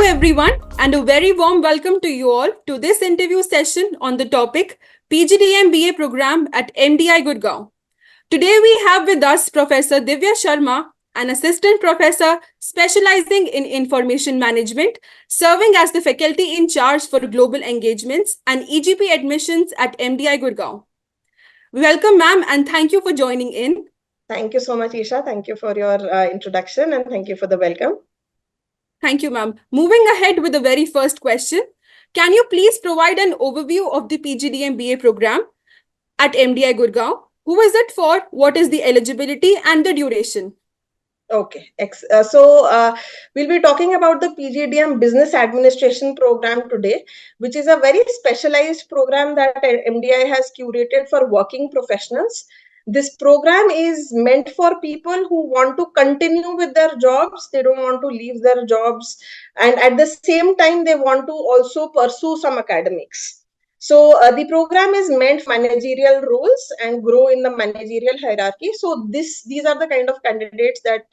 everyone, and a very warm welcome to you all to this interview session on the topic PGDM-BA program at MDI Gurgaon. Today we have with us Professor Divya Sharma, an assistant professor specializing in information management, serving as the faculty in charge for global engagements and EGP admissions at MDI Gurgaon. Welcome, ma'am, and thank you for joining in. Thank you so much, Isha. Thank you for your introduction and thank you for the welcome. Thank you, ma'am. Moving ahead with the very first question, can you please provide an overview of the PGDM-BA program at MDI Gurgaon? Who is it for? What is the eligibility and the duration? Okay, we'll be talking about the PGDM Business Administration program today, which is a very specialized program that MDI has curated for working professionals. This program is meant for people who want to continue with their jobs. They don't want to leave their jobs. And at the same time, they want to also pursue some academics. So the program is meant for managerial roles and grow in the managerial hierarchy. So these are the kind of candidates that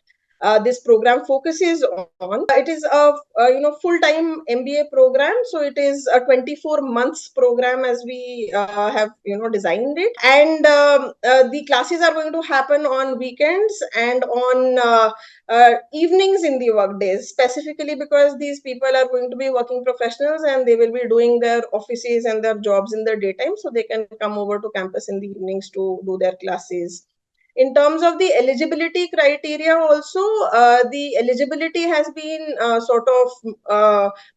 this program focuses on. It is a full-time MBA program, so it is a 24 months program as we have designed it, and the classes are going to happen on weekends and on evenings in the work days, specifically because these people are going to be working professionals and they will be doing their offices and their jobs in the daytime, so they can come over to campus in the evenings to do their classes. In terms of the eligibility criteria also, the eligibility has been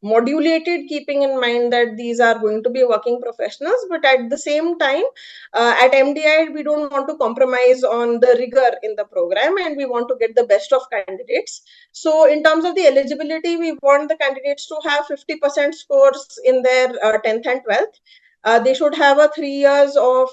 modulated, keeping in mind that these are going to be working professionals, but at the same time, at MDI, we don't want to compromise on the rigor in the program and we want to get the best of candidates. So in terms of the eligibility, we want the candidates to have 50% scores in their 10th and 12th. They should have a 3 years of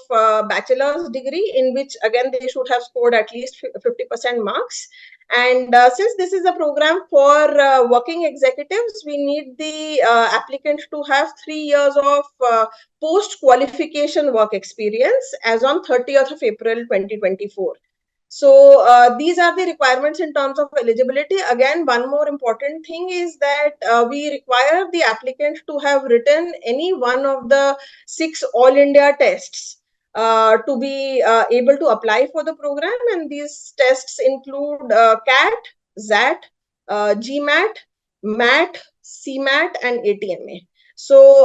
bachelor's degree, in which again they should have scored at least 50% marks. And since this is a program for working executives, we need the applicant to have 3 years of post-qualification work experience as on 30th of April 2024. So these are the requirements in terms of eligibility. Again, one more important thing is that we require the applicant to have written any one of the 6 All India tests to be able to apply for the program. And these tests include CAT, ZAT, GMAT, MAT, CMAT, and ATMA. So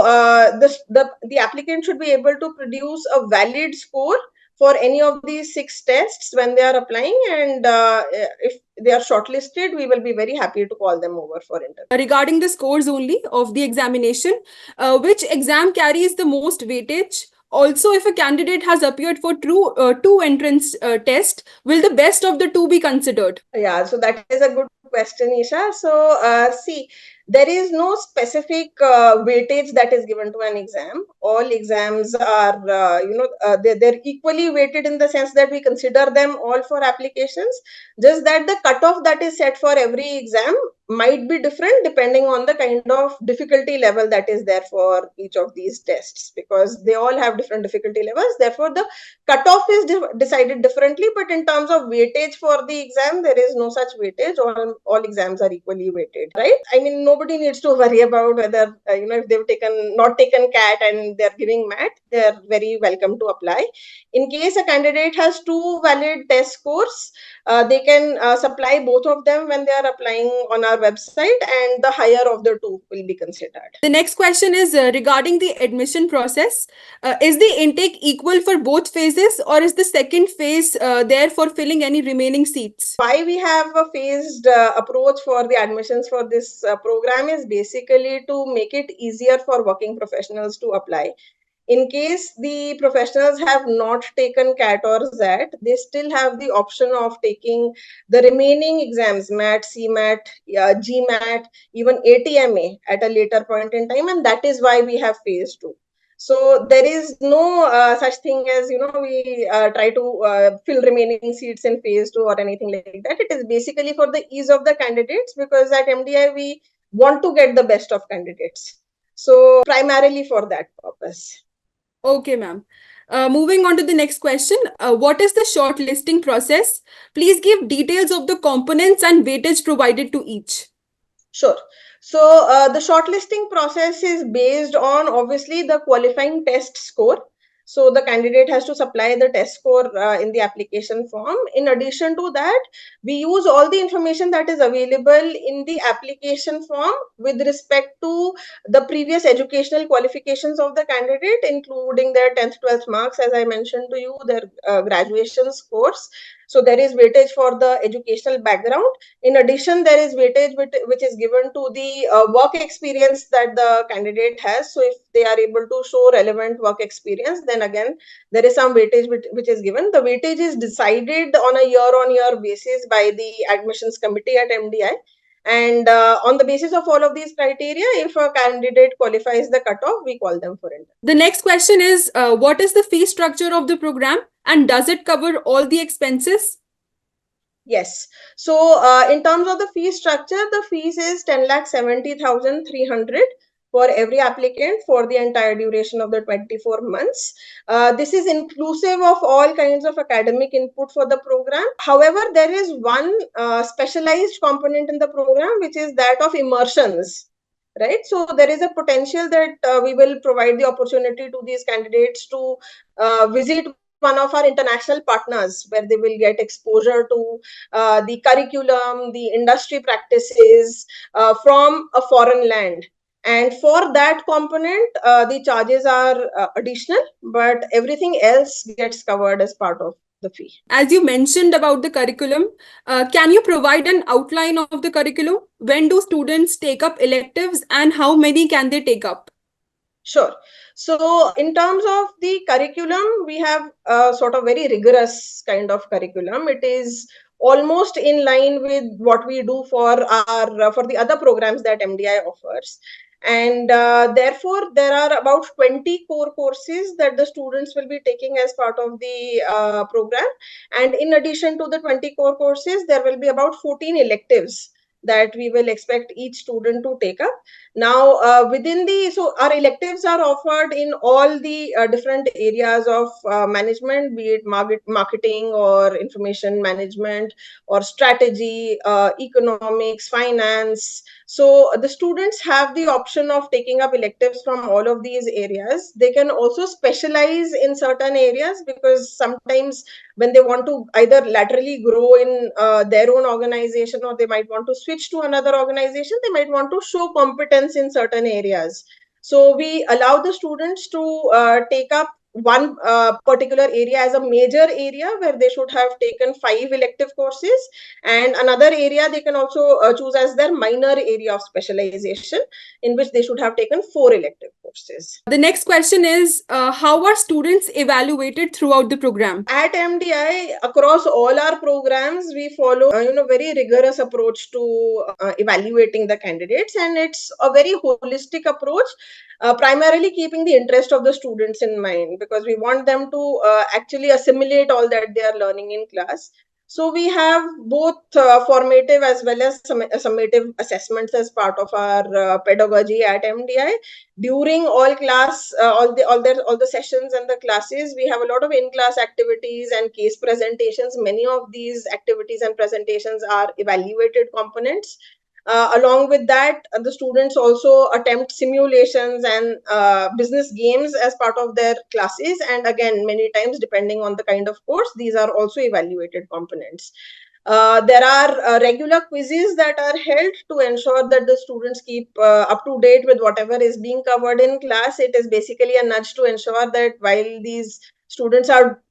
the applicant should be able to produce a valid score for any of these 6 tests when they are applying, and if they are shortlisted, we will be very happy to call them over for interview. Regarding the scores only of the examination, which exam carries the most weightage? Also, if a candidate has appeared for two entrance test, will the best of the two be considered? Yeah, so that is a good question, Isha. So see, there is no specific weightage that is given to an exam. All exams are, they're equally weighted in the sense that we consider them all for applications. Just that the cutoff that is set for every exam might be different depending on the kind of difficulty level that is there for each of these tests, because they all have different difficulty levels. Therefore, the cutoff is decided differently. But in terms of weightage for the exam, there is no such weightage. All exams are equally weighted, right? I mean, nobody needs to worry about whether if they've not taken CAT and they're giving MAT, they're very welcome to apply. In case a candidate has 2 valid test scores, they can supply both of them when they are applying on our website, and the higher of the 2 will be considered. The next question is regarding the admission process. Is the intake equal for both phases, or is the second phase there for filling any remaining seats? Why we have a phased approach for the admissions for this program is basically to make it easier for working professionals to apply. In case the professionals have not taken CAT or ZAT, they still have the option of taking the remaining exams, MAT, CMAT, GMAT, even ATMA at a later point in time, and that is why we have phase 2. So there is no such thing as, we try to fill remaining seats in phase 2 or anything like that. It is basically for the ease of the candidates, because at MDI, we want to get the best of candidates. So primarily for that purpose. Okay, ma'am. Moving on to the next question. What is the shortlisting process? Please give details of the components and weightage provided to each. Sure. So the shortlisting process is based on obviously the qualifying test score. So the candidate has to supply the test score in the application form. In addition to that, we use all the information that is available in the application form with respect to the previous educational qualifications of the candidate, including their 10th, 12th marks, as I mentioned to you, their graduation scores. So there is weightage for the educational background. In addition, there is weightage which is given to the work experience that the candidate has. So if they are able to show relevant work experience, then again, there is some weightage which is given. The weightage is decided on a year-on-year basis by the admissions committee at MDI. And on the basis of all of these criteria, if a candidate qualifies the cutoff, we call them for interview. The next question is, what is the fee structure of the program and does it cover all the expenses? Yes. So in terms of the fee structure, the fees is 10,70,300 for every applicant for the entire duration of the 24 months. This is inclusive of all kinds of academic input for the program. However, there is one specialized component in the program, which is that of immersions. Right. So there is a potential that we will provide the opportunity to these candidates to visit one of our international partners where they will get exposure to the curriculum, the industry practices from a foreign land. And for that component, the charges are additional, but everything else gets covered as part of the fee. As you mentioned about the curriculum, can you provide an outline of the curriculum? When do students take up electives and how many can they take up? Sure. So in terms of the curriculum, we have a sort of very rigorous kind of curriculum. It is almost in line with what we do for the other programs that MDI offers. And therefore, there are about 20 core courses that the students will be taking as part of the program. And in addition to the 20 core courses, there will be about 14 electives that we will expect each student to take up. Now, so our electives are offered in all the different areas of management, be it marketing or information management or strategy, economics, finance. So the students have the option of taking up electives from all of these areas. They can also specialize in certain areas because sometimes when they want to either laterally grow in their own organization or they might want to switch to another organization, they might want to show competence in certain areas. So we allow the students to take up one particular area as a major area where they should have taken 5 elective courses, and another area they can also choose as their minor area of specialization in which they should have taken 4 elective courses. The next question is, how are students evaluated throughout the program? At MDI, across all our programs, we follow very rigorous approach to evaluating the candidates, and it's a very holistic approach, primarily keeping the interest of the students in mind because we want them to actually assimilate all that they are learning in class. So we have both formative as well as summative assessments as part of our pedagogy at MDI. During all the sessions and the classes, we have a lot of in-class activities and case presentations. Many of these activities and presentations are evaluated components. Along with that, the students also attempt simulations and business games as part of their classes. And again, many times, depending on the kind of course, these are also evaluated components. There are regular quizzes that are held to ensure that the students keep up to date with whatever is being covered in class. It is basically a nudge to ensure that while these students are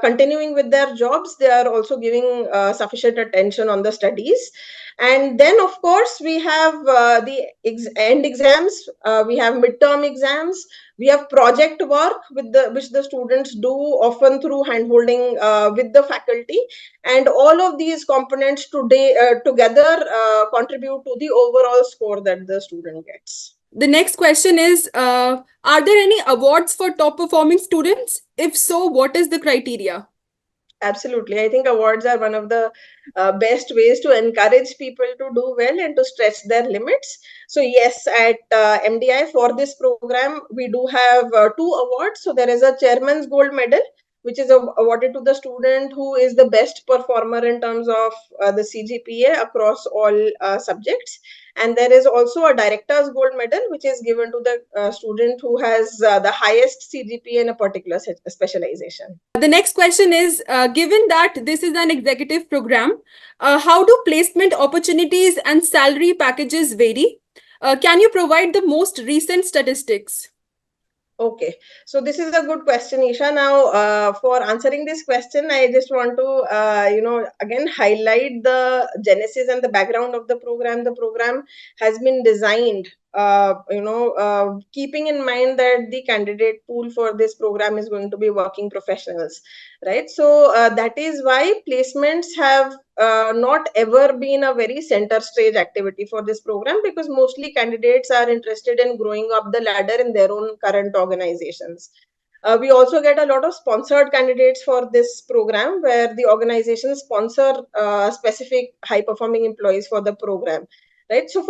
continuing with their jobs, they are also giving sufficient attention on the studies. And then, of course, we have the end exams, we have midterm exams, we have project work which the students do often through handholding with the faculty, and all of these components together contribute to the overall score that the student gets. The next question is, are there any awards for top performing students? If so, what is the criteria? Absolutely. I think awards are one of the best ways to encourage people to do well and to stretch their limits. So yes, at MDI for this program, we do have 2 awards. So there is a Chairman's Gold Medal, which is awarded to the student who is the best performer in terms of the CGPA across all subjects. And there is also a director's gold medal, which is given to the student who has the highest CGPA in a particular specialization. The next question is, given that this is an executive program, how do placement opportunities and salary packages vary? Can you provide the most recent statistics? Okay, so this is a good question, Isha. Now, for answering this question, I just want to, again highlight the genesis and the background of the program. The program has been designed, keeping in mind that the candidate pool for this program is going to be working professionals, right? So that is why placements have not ever been a very center stage activity for this program, because mostly candidates are interested in growing up the ladder in their own current organizations. We also get a lot of sponsored candidates for this program, where the organizations sponsor specific high performing employees for the program, right? So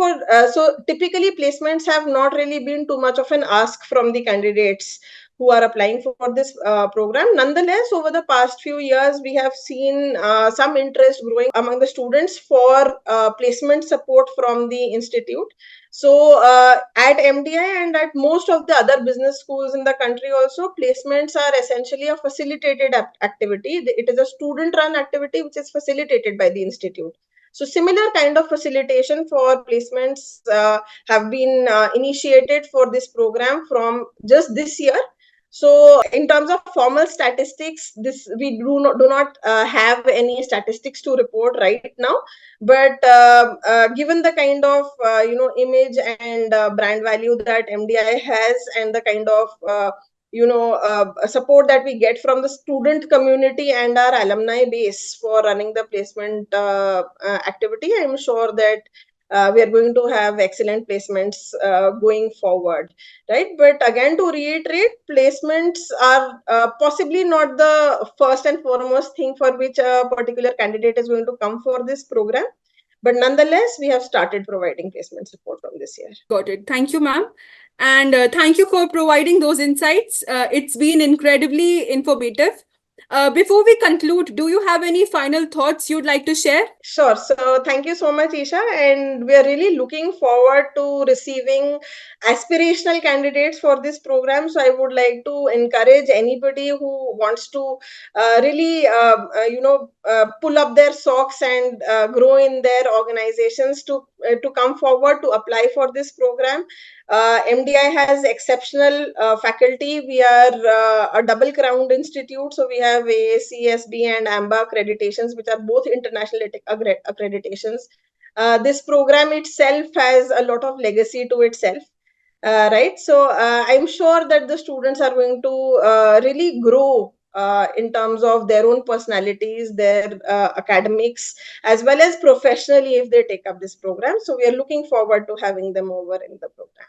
typically placements have not really been too much of an ask from the candidates who are applying for this program. Nonetheless, over the past few years, we have seen some interest growing among the students for placement support from the institute. So at MDI and at most of the other business schools in the country also, placements are essentially a facilitated activity. It is a student-run activity which is facilitated by the institute. So similar kind of facilitation for placements have been initiated for this program from just this year. So in terms of formal statistics, this we do not have any statistics to report right now. But given the kind of image and brand value that MDI has, and the kind of support that we get from the student community and our alumni base for running the placement activity, I'm sure that we are going to have excellent placements going forward, right? But again, to reiterate, placements are possibly not the first and foremost thing for which a particular candidate is going to come for this program. But nonetheless, we have started providing placement support from this year. Got it. Thank you, ma'am. And thank you for providing those insights. It's been incredibly informative. Before we conclude, do you have any final thoughts you'd like to share? Sure. So thank you so much, Isha. And we are really looking forward to receiving aspirational candidates for this program. So I would like to encourage anybody who wants to really, pull up their socks and grow in their organizations to come forward to apply for this program. MDI has exceptional faculty. We are a double crowned institute. So we have AAC, and AMBA accreditations, which are both international accreditations. This program itself has a lot of legacy to itself. Right. So I'm sure that the students are going to really grow in terms of their own personalities, their academics, as well as professionally if they take up this program. So we are looking forward to having them over in the program.